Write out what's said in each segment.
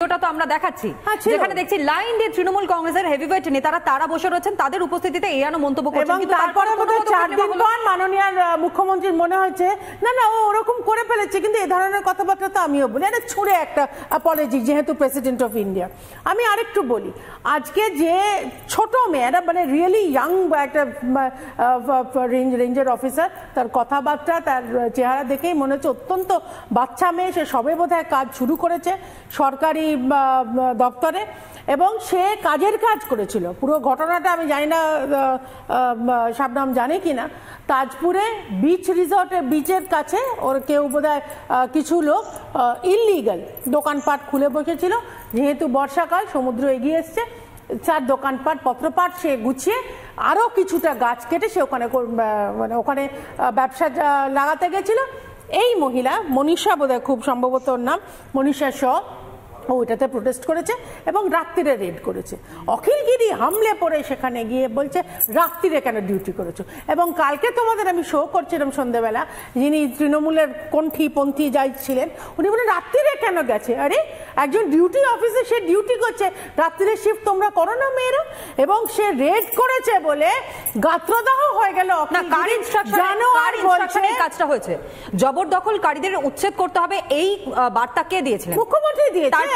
ভিডিওটা তো আমরা দেখাচ্ছি, যেখানে দেখছি লাইন দিয়ে তৃণমূল কংগ্রেসের হেভিওয়েট নেতারা তারা বসে রয়েছেন, তাদের উপস্থিতিতে এয়ানো মন্তব্য করছেন। কিন্তু তারপরে বোধহয় 4 দিন পর মাননীয় মুখ্যমন্ত্রীর মনে হয়েছে না না ও ওরকম করে ফেলেছে, কিন্তু এই ধরনের কথাবার্তা তো আমিও বলি, এটা ছুড়ে একটা অ্যাপোলজি যেহেতু প্রেসিডেন্ট অফ ইন্ডিয়া। আমি আরেকটু বলি, আজকে যে ছোট মেয়েরা মানে রিয়েলি ইয়াং একটা রেঞ্জের অফিসার, তার কথাবার্তা তার চেহারা দেখেই মনে হচ্ছে অত্যন্ত বাচ্চা মেয়ে, সে সবে বোধহয় কাজ শুরু করেছে সরকারি দপ্তরে এবং সে কাজের কাজ করেছিল। পুরো ঘটনাটা আমি জানি না শাবনাম জানে কিনা, তাজপুরে বিচ রিসর্টের বিচের কাছে ওর কেউ বোধহয় কিছু লোক ইললিগাল দোকানপাট খুলে বসেছিল, যেহেতু বর্ষাকাল সমুদ্র এগিয়ে এসছে, তার দোকানপাট পত্রপাট সে গুছিয়ে আরও কিছুটা গাছ কেটে সে ওখানে মানে ওখানে ব্যবসা লাগাতে গেছিল। এই মহিলা মনীষা বোধহয় খুব সম্ভবত ওর নাম, মনীষা শ, ও ওইটাতে প্রোটেস্ট করেছে এবং রাত্রিরে রেড করেছে। অখিলগিরি হামলে পড়ে সেখানে গিয়ে বলছে রাত্রিরে কেন ডিউটি করেছো। এবং কালকে তোমাদের আমি শো করছিলাম সন্ধ্যেবেলা, যিনি তৃণমূলের কণ্ঠীপন্থী যাই ছিলেন উনি বলে রাত্রিরে কেন গেছে। আরে একজন ডিউটি অফিসে সে ডিউটি করছে, রাত্রিরে শিফট তোমরা করো না মেয়েরা। এবং সে রেড করেছে বলে গাত্রদাহ হয়ে গেল। কাজটা হয়েছে জবরদখলকারীদের উচ্ছেদ করতে হবে, এই বার্তা কে দিয়েছিলেন? মুখ্যমন্ত্রী দিয়েছে।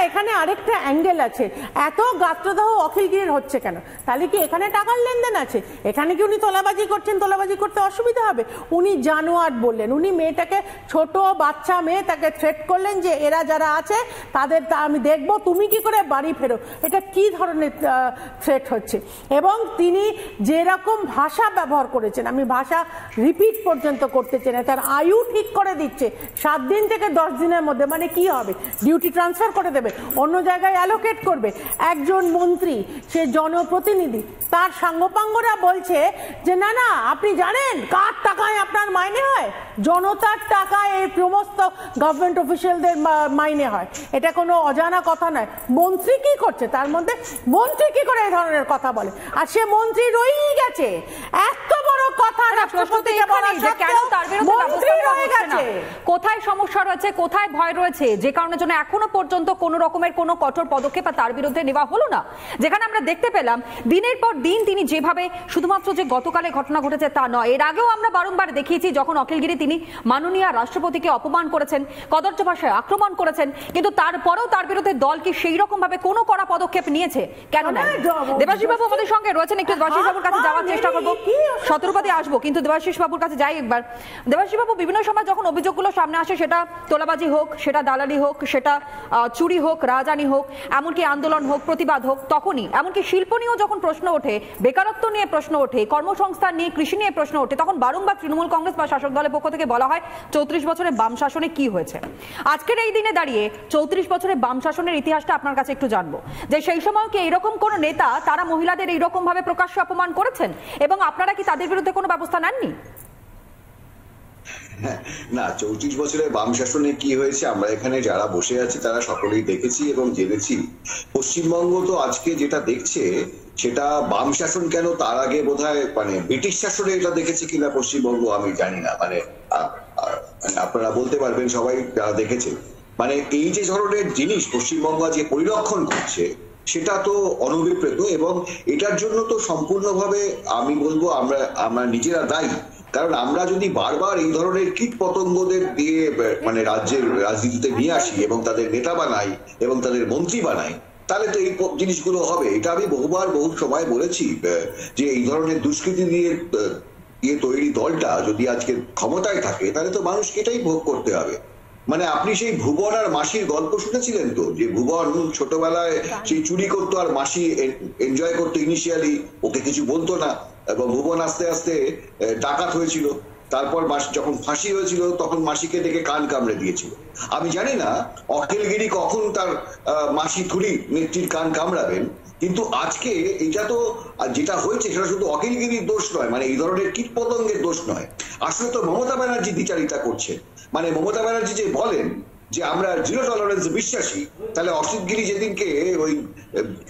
এখানে আরেকটা অ্যাঙ্গেল আছে, এত গাত্রদাহ অখিলগিরির হচ্ছে কেন? তাহলে কি এখানে টাকার লেনদেন আছে? এখানে কি উনি তোলাবাজি করছেন? তোলাবাজি করতে অসুবিধা হবে? উনি জানোয়ার বললেন, উনি মেয়েটাকে ছোট বাচ্চা মেয়ে তাকে থ্রেট করলেন যে এরা যারা আছে তাদের আমি দেখবো, তুমি কি করে বাড়ি ফেরো। এটা কি ধরনের থ্রেট হচ্ছে? এবং তিনি যেরকম ভাষা ব্যবহার করেছেন, আমি ভাষা রিপিট পর্যন্ত করতে চাই না, তার আয়ু ঠিক করে দিচ্ছে 7 দিন থেকে 10 দিনের মধ্যে। মানে কি হবে? ডিউটি ট্রান্সফার করে দেবে, অন্য জায়গায় অ্যালোকেট করবে। একজন মন্ত্রী, সে জনপ্রতিনিধি, তার সাঙ্গপাঙ্গরা বলছে যে না না আপনি জানেন কার টাকায় আপনার মাইনে হয়? জনতার টাকায় এই সমস্ত গভর্নমেন্ট অফিসিয়ালদের মাইনে হয়। এটা কোনো অজানা কথা নয়। মন্ত্রী কি করছে? তার মধ্যে মন্ত্রী কি করে এই ধরনের কথা বলে? আর সে মন্ত্রী রয়েই গেছে। এত বড় কথা রাষ্ট্রপতিকে বলা কেন তার বিরুদ্ধে কোথায় সমস্যা রয়েছে, কোথায় ভয় রয়েছে, যে কারণের জন্য এখনো পর্যন্ত কোন রকমের কোনো কঠোর পদক্ষেপ তার বিরুদ্ধে নেওয়া হলো না? যেখানে আমরা দেখতে পেলাম দিনের পর দিন তিনি যেভাবে, শুধুমাত্র যে গতকালে ঘটনা ঘটেছে তা নয়, এর আগেও আমরা বারংবার দেখিয়েছি যখন অখিলগিরি তিনি মাননীয় রাষ্ট্রপতিকে অপমান করেছেন, কদর্য ভাষায় আক্রমণ করেছেন, কিন্তু তারপরেও তার বিরুদ্ধে দল কি সেই রকম ভাবে কোনো কড়া পদক্ষেপ নিয়েছে? কেন না? দেবাশিস বাবু আমাদের সঙ্গে রয়েছেন, একটু দেবাশিস বাবুর কাছে যাওয়ার চেষ্টা করবো, শতরূপাতে আসবো, কিন্তু দেবাশিস বাবুর কাছে যাই একবার। দেবাশিস বাবু, বিভিন্ন সময় যখন অভিযোগগুলো সামনে আসে, সেটা তোলাবাজি হোক, সেটা দালালি হোক, সেটা চুরি হোক, রাজানি হোক, এমনকি আন্দোলন হোক, প্রতিবাদ হোক, তখনই এমনকি শিল্প নিয়েও যখন প্রশ্ন ওঠে, বেকারত্ব নিয়ে প্রশ্ন ওঠে, কর্মসংস্থান নিয়ে, কৃষি নিয়ে প্রশ্ন ওঠে, তখন বারংবার তৃণমূল কংগ্রেস বা শাসক দলের পক্ষ থেকে বলা হয় 34 বছরের বাম শাসনে কি হয়েছে। আজকের এই দিনে দাঁড়িয়ে 34 বছরের বাম শাসনের ইতিহাসটা আপনার কাছে একটু জানবো, যে সেই সময় কি এইরকম কোন নেতা তারা মহিলাদের এইরকম ভাবে প্রকাশ্যে অপমান করেছেন এবং আপনারা কি তাদের বিরুদ্ধে কোনো ব্যবস্থা নেননি? না, 34 বছরের বাম শাসনে কি হয়েছে আমরা এখানে যারা বসে আছি তারা সকলেই দেখেছি এবং জেনেছি। পশ্চিমবঙ্গ তো আজকে যেটা দেখছে সেটা বাম শাসন কেন, তার আগে বোধহয় মানে ব্রিটিশ শাসনে এটা দেখেছে কিনা পশ্চিমবঙ্গ আমি জানি না। মানে আপনারা বলতে পারবেন সবাই যারা দেখেছে। মানে এই যে ধরনের জিনিস পশ্চিমবঙ্গ আজকে পরিরক্ষণ করছে সেটা তো অনভিপ্রেত, এবং এটার জন্য তো সম্পূর্ণভাবে আমি বলবো আমরা নিজেরা দায়ী। কারণ আমরা যদি বারবার এই ধরনের কীট পতঙ্গদের দিয়ে মানে রাজ্যের রাজনীতিতে নিয়ে আসি এবং তাদের নেতা বানাই এবং তাদের মন্ত্রী বানাই, তাহলে তো এই জিনিসগুলো হবে। এটা আমি বহুবার বহু সময় বলেছি যে এই ধরনের দুষ্কৃতি দিয়ে তৈরি দলটা যদি আজকে ক্ষমতায় থাকে তাহলে তো মানুষকে এটাই ভোগ করতে হবে। মানে আপনি সেই ভুবন আর মাসির গল্প শুনেছিলেন তো, যে ভুবন ছোটবেলায় সেই চুরি করতো আর মাসি এনজয় করতো ইনিশিয়ালি, ওকে কিছু বলতো না, এবং ভুবন আস্তে আস্তে ডাকাত হয়েছিল। তারপর যখন ফাঁসি হয়েছিল তখন মাসিকে ডেকে কান কামড়ে দিয়েছিল। আমি জানি না অখিলগিরি কখন তার মাসি থুড়ি নেত্রীর কান কামড়াবেন, কিন্তু আজকে এটা তো যেটা হয়েছে সেটা শুধু অখিলগিরির দোষ নয়, মানে এই ধরনের কীটপতঙ্গের দোষ নয়, আসলে তো মমতা ব্যানার্জি বিচারিতা করছে। মানে মমতা ব্যানার্জি যে বলেন যে আমরা জিরো টলারেন্স বিশ্বাসী, তাহলে অসিত গিরি যেদিনকে ওই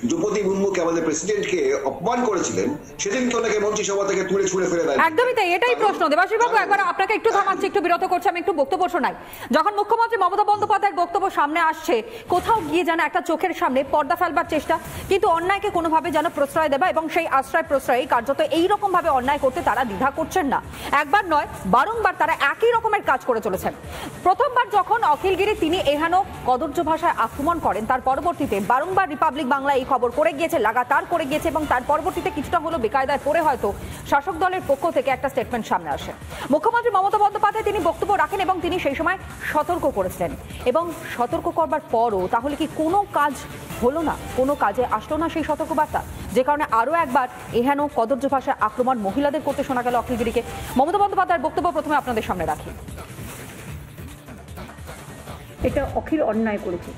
দ্রৌপদী মুর্মুকে আমাদের প্রেসিডেন্টকে অপমান করেছিলেন সেদিনকে ওনাকে মন্ত্রিসভা থেকে তুলে ছুড়ে ফেলে দেয়। একদমই তাই, এটাই প্রশ্ন। দেবাশিস বাবু, একবার আপনাকে একটু থামাচ্ছি, একটু বিরত করছি, আমি একটু বক্তব্য শোনাই। যখন মুখ্যমন্ত্রী মমতা বন্দ্যোপাধ্যায়ের বক্তব্য সামনে আসছে, কোথাও গিয়ে যেন একটা চোখের সামনে পর্দা ফেলবার চেষ্টা, কিন্তু অন্যায়কে কোনোভাবে যেন প্রশ্রয় দেবা এবং সেই আশ্রয় প্রশ্রয়ে কার্যত এইরকম ভাবে অন্যায় করতে তারা দ্বিধা করছেন না। একবার নয়, বারংবার তারা একই রকমের কাজ করে চলেছেন। প্রথমবার যখন অখিলগিরি তিনি এহেন কদর্য ভাষায় আক্রমণ করেন, তার পরবর্তীতে বারংবার রিপাবলিক বাংলা এই খবর করে গিয়েছে, লাগাতার করে গিয়েছে, এবং তার পরবর্তীতে কিছুটা হলো বেকায়দায় পড়ে হয়তো শাসক দলের পক্ষ থেকে একটা স্টেটমেন্ট সামনে আসে। মুখ্যমন্ত্রী মমতা বন্দ্যোপাধ্যায় তিনি বক্তব্য রাখেন এবং তিনি সেই সময় সতর্ক করেছিলেন, এবং সতর্ক করবার পরও তাহলে কি কোনো কাজ হলো না, কোনো কাজে আসলো না সেই সতর্কবার্তা, যে কারণে আরো একবার এহেন কদর্য ভাষায় আক্রমণ মহিলাদের করতে শোনা গেল অখিলগিরিকে। মমতা বন্দ্যোপাধ্যায়ের বক্তব্য প্রথমে আপনাদের সামনে রাখি। এটা অখিল অন্যায় করেছে,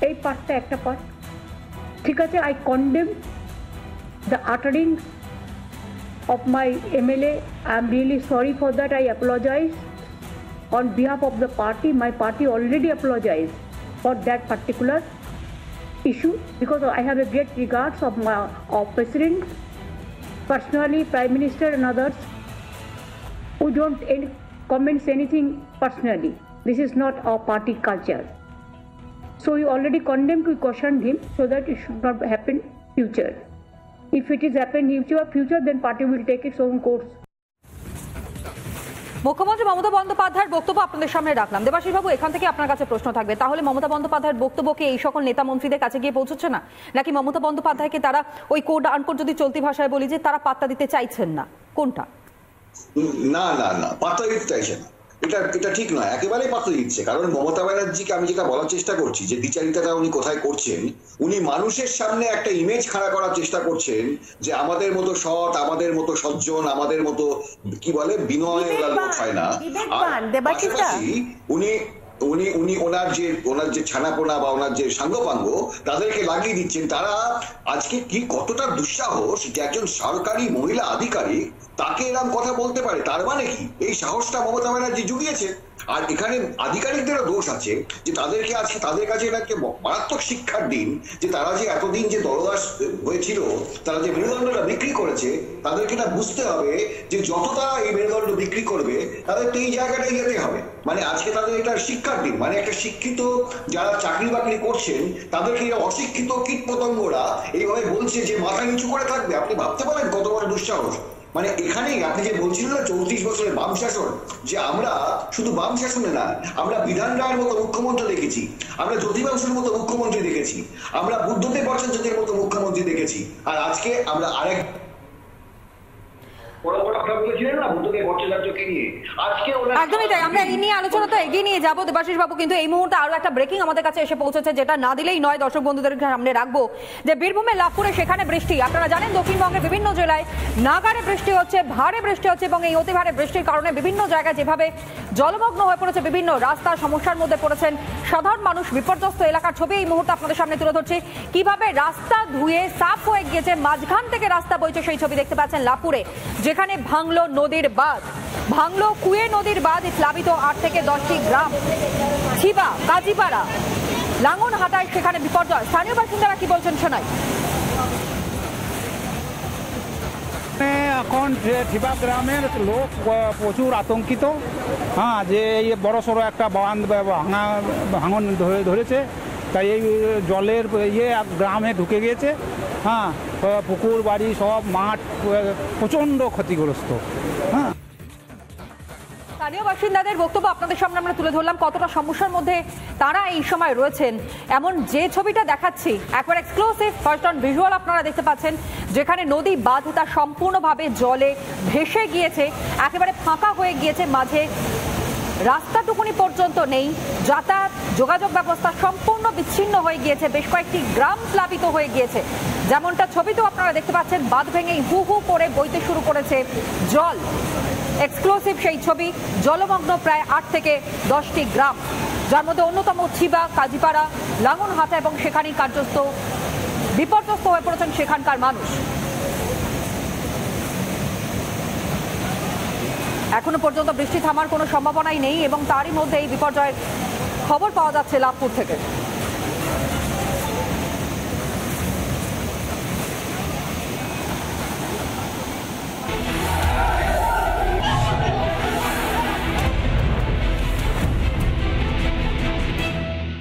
এই পার্টটা একটা পার্ট, ঠিক আছে। I condemn the আটারিং of my MLA. I am really sorry for that. I apologize on behalf of the party. My party already apologized for that particular issue because I have a great regards of my President, personally, Prime Minister and others who don't comments anything personally. This is not our party culture. So we already condemned, we cautioned him so that it should not happen future. If it is happen in future, then party will take its own course. মুখ্যমন্ত্রী মমতা বন্দ্যোপাধ্যায়ের বক্তব্য আপনাদের সামনে রাখলাম। দেবাশিস বাবু, এখান থেকে আপনার কাছে প্রশ্ন থাকবে, তাহলে মমতা বন্দ্যোপাধ্যায়ের বক্তব্যকে এই সকল নেতা মন্ত্রীদের কাছে গিয়ে পৌঁছচ্ছে না, নাকি মমতা বন্দ্যোপাধ্যায়কে তারা ওই কোড আনকোড যদি চলতি ভাষায় বলি যে তারা পাত্তা দিতে চাইছেন না, কোনটা? না না না, পাত্তা দিতে চাইছে না, এটা ঠিক নয়, একেবারেই পাত্তা দিচ্ছে। কারণ মমতা ব্যানার্জিকে আমি যেটা বলার চেষ্টা করছি যে দ্বিচারিতাটা উনি কোথায় করছেন, উনি মানুষের সামনে একটা ইমেজ খাড়া করার চেষ্টা করছেন যে আমাদের মতো সৎ, আমাদের মতো সজ্জন, আমাদের মতো কি বলে বিনয় লোক হয় না। পাশাপাশি উনি উনি উনি ওনার যে ছানাপোনা বা ওনার যে সাঙ্গপাঙ্গ তাদেরকে লাগিয়ে দিচ্ছেন। তারা আজকে কি কতটা দুঃসাহস যে একজন সরকারি মহিলা আধিকারিক তাকে এরকম কথা বলতে পারে, তার মানে কি এই সাহসটা মমতা ব্যানার্জি জুগিয়েছে। আর এখানে আধিকারিকদেরও দোষ আছে যে তাদেরকে আজকে তাদের কাছে একটা মারাত্মক শিক্ষার দিন যে তারা যে এতদিন যে দলদাস হয়েছিল, তারা যে মেরুদণ্ডটা বিক্রি করেছে, তাদেরকে এটা বুঝতে হবে যে যত তারা এই মেরুদণ্ড বিক্রি করবে তাদের তো এই জায়গাটাই যেতে হবে। মানে আজকে তাদের এটা শিক্ষার দিন, মানে একটা শিক্ষিত যারা চাকরি বাকরি করছেন তাদেরকে অশিক্ষিত কীট পতঙ্গরা এইভাবে বলছে যে মাথা নিচু করে থাকবে। আপনি ভাবতে পারেন কত বড় দুঃসাহস। মানে এখানেই আপনি যে বলছিলেন না 34 বছরের বাম শাসন, যে আমরা শুধু বাম শাসনে না, আমরা বিধান রায়ের মতো মুখ্যমন্ত্রী দেখেছি, আমরা জ্যোতিবাংশুর মতো মুখ্যমন্ত্রী দেখেছি, আমরা বুদ্ধদেব ভট্টাচার্যের মতো মুখ্যমন্ত্রী দেখেছি, আর আজকে আমরা আরেক একদমই তাই। আমরা এই নিয়ে আলোচনা তো এগিয়ে নিয়ে যাবো দেবাশিস বাবু, কিন্তু এই মুহূর্তে আরো একটা ব্রেকিং আমাদের কাছে এসে পৌঁছেছে, যেটা না দিলেই নয় দর্শক বন্ধুদের সামনে রাখবো। যে বীরভূমের লাভপুরে সেখানে বৃষ্টি, আপনারা জানেন দক্ষিণবঙ্গের বিভিন্ন জেলায় নাগারে বৃষ্টি হচ্ছে, ভারে বৃষ্টি হচ্ছে, এবং এই অতি ভারে বৃষ্টির কারণে বিভিন্ন জায়গায় যেভাবে জলমগ্ন হয়ে পড়েছে, বিভিন্ন রাস্তা সমস্যার মধ্যে পড়েছেন সাধারণ মানুষ, বিপর্যস্ত এলাকার ছবি এই মুহূর্তে আপনাদের সামনে তুলে ধরছি। কিভাবে রাস্তা ধুয়ে সাফ হয়ে গিয়েছে, মাঝখান থেকে রাস্তা বইছে, সেই ছবি দেখতে পাচ্ছেন লাভপুরে, যেখানে ভাঙলো নদীর বাঁধ, ভাঙলো কুয়ে নদীর বাঁধ, প্লাবিত 8 থেকে 10টি গ্রাম, ছিবা, কাজীপাড়া, লাঙ্গনহাটায় সেখানে বিপর্যয়। স্থানীয় বাসিন্দারা কি বলছেন শোনাই। এখন যে ঠিবা গ্রামের লোক প্রচুর আতঙ্কিত, হ্যাঁ, যে এই বড় সড়ো একটা বাঁধ ভাঙন ধরেছে, তাই এই জলের গ্রামে ঢুকে গিয়েছে, হ্যাঁ, পুকুর বাড়ি সব মাঠ প্রচণ্ড ক্ষতিগ্রস্ত। হ্যাঁ, স্থানীয় বাসিন্দাদের বক্তব্য আপনাদের সামনে আমরা তুলে ধরলাম, কতটা সমস্যার মধ্যে তারা এই সময় রয়েছেন। এমন যে ছবিটা দেখাচ্ছি একবার এক্সক্লুসিভ ফার্স্ট অন ভিজুয়াল আপনারা দেখতে পাচ্ছেন, যেখানে নদী বাঁধ তা সম্পূর্ণভাবে জলে ভেসে গিয়েছে, একেবারে ফাঁকা হয়ে গিয়েছে, মাঝে রাস্তাটুকুনি পর্যন্ত নেই, যাতায়াত যোগাযোগ ব্যবস্থা সম্পূর্ণ বিচ্ছিন্ন হয়ে গিয়েছে, বেশ কয়েকটি গ্রাম প্লাবিত হয়ে গিয়েছে। যেমনটা ছবিতেও আপনারা দেখতে পাচ্ছেন, বাঁধ ভেঙে হু হু করে বইতে শুরু করেছে জল। এক্সক্লুসিভ সেই ছবি, জলমগ্ন প্রায় 8 থেকে 10টি গ্রাম, যার মধ্যে অন্যতম ছিবা, কাজীপাড়া, লাঙ্গনহাটা, এবং সেখানেই কার্যত বিপর্যস্ত হয়ে পড়েছেন সেখানকার মানুষ। এখনো পর্যন্ত বৃষ্টি থামার কোনো সম্ভাবনাই নেই, এবং তারই মধ্যে এই বিপর্যয়ের খবর পাওয়া যাচ্ছে লাভপুর থেকে।